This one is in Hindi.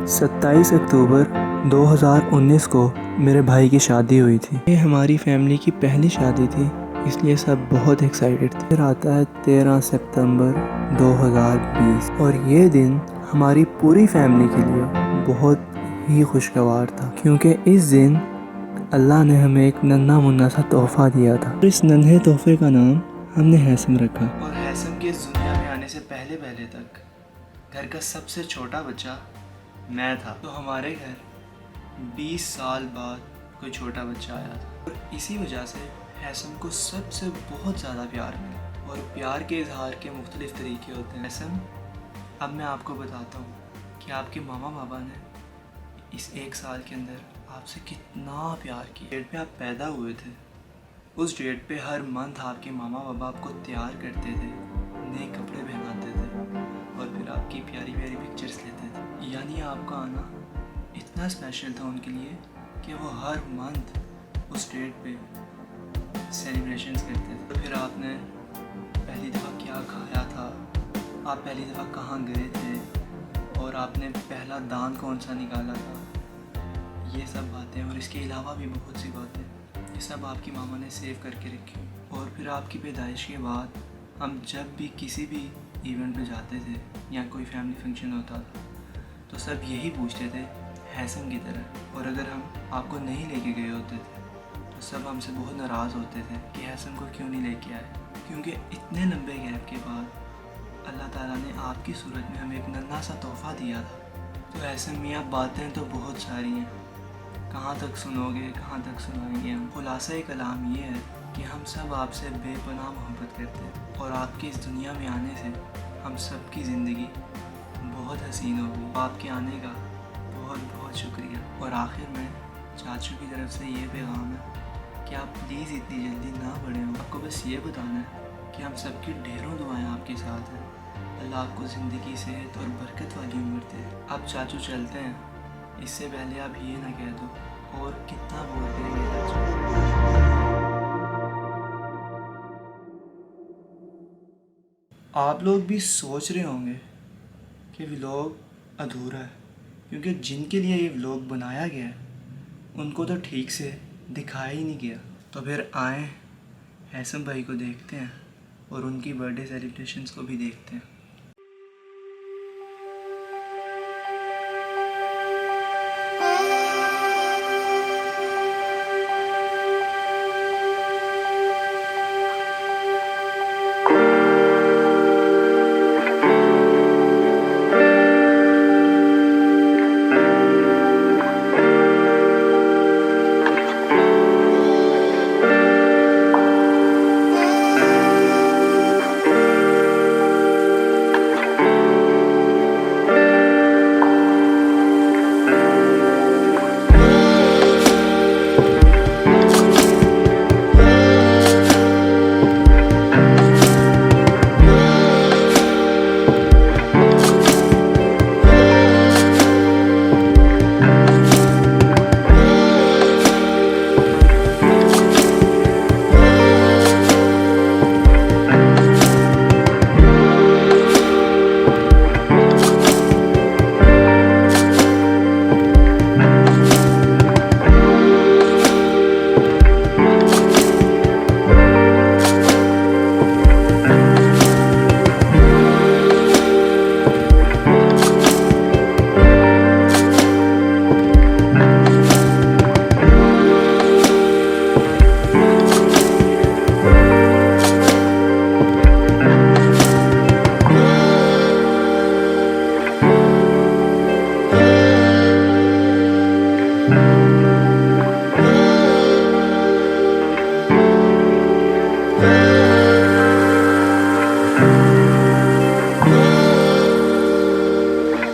27 अक्टूबर 2019 को मेरे भाई की शादी हुई थी। ये हमारी फैमिली की पहली शादी थी, इसलिए सब बहुत एक्साइटेड थे। फिर आता है 13 सितंबर 2020 और ये दिन हमारी पूरी फैमिली के लिए बहुत ही खुशगवार था, क्योंकि इस दिन अल्लाह ने हमें एक नन्हा मुन्ना सा तोहफ़ा दिया था। इस नन्हे तोहफे का नाम हमने हैसम रखा। और हैसम के इस दुनिया में आने से पहले तक घर का सबसे छोटा बच्चा मैं था। तो हमारे घर 20 साल बाद कोई छोटा बच्चा आया था और इसी वजह से हैसम को सबसे बहुत ज़्यादा प्यार मिला। और प्यार के इजहार के मुख्तलिफ तरीके होते हैं। हैसम, अब मैं आपको बताता हूँ कि आपके मामा बाबा ने इस 1 साल के अंदर आपसे कितना प्यार किया। डेट पे आप पैदा हुए थे, उस डेट पे हर मंथ आपके मामा बाबा आपको तैयार करते थे, नए कपड़े पहनाते थे और फिर आपकी प्यारी प्यारी पिक्चर्स लेते थे। यानी आपका आना इतना स्पेशल था उनके लिए कि वो हर मंथ उस डेट पे सेलिब्रेशंस करते थे। तो फिर आपने पहली दफ़ा क्या खाया था, आप पहली दफ़ा कहाँ गए थे और आपने पहला दान कौन सा निकाला था, ये सब बातें और इसके अलावा भी बहुत सी बातें, ये सब आपकी मामा ने सेव करके रखी। और फिर आपकी पैदाइश के बाद हम जब भी किसी भी इवेंट पे जाते थे या कोई फैमिली फंक्शन होता था तो सब यही पूछते थे हैसम की तरह। और अगर हम आपको नहीं लेके गए होते थे तो सब हमसे बहुत नाराज़ होते थे कि हैसम को क्यों नहीं लेके आए, क्योंकि इतने लंबे गैप के बाद अल्लाह ताला ने आपकी सूरत में हमें एक नन्हा सा तोहफ़ा दिया था। तो हैसम मियाँ, बातें तो बहुत सारी हैं, कहाँ तक सुनोगे, कहाँ तक सुनाएंगे हम। खुलासा कलाम ये है कि हम सब आपसे बेपनाह मोहब्बत करते हैं और आपके इस दुनिया में आने से हम सब की ज़िंदगी बहुत हसीन हो गई। आपके आने का बहुत बहुत शुक्रिया। और आखिर में चाचू की तरफ से ये पैगाम है कि आप प्लीज़ इतनी जल्दी ना बड़े हो। आपको बस ये बताना है कि हम सबकी ढेरों दुआएं आपके साथ हैं। अल्लाह आपको ज़िंदगी, सेहत और बरकत वाली उम्र दे। अब चाचू चलते हैं, इससे पहले आप ये ना कह दो और कितना बोल करेंगे चाचू। आप लोग भी सोच रहे होंगे कि व्लॉग अधूरा है, क्योंकि जिनके लिए ये व्लॉग बनाया गया है उनको तो ठीक से दिखाया ही नहीं गया। तो फिर आएँ हैसम भाई को देखते हैं और उनकी बर्थडे सेलिब्रेशंस को भी देखते हैं।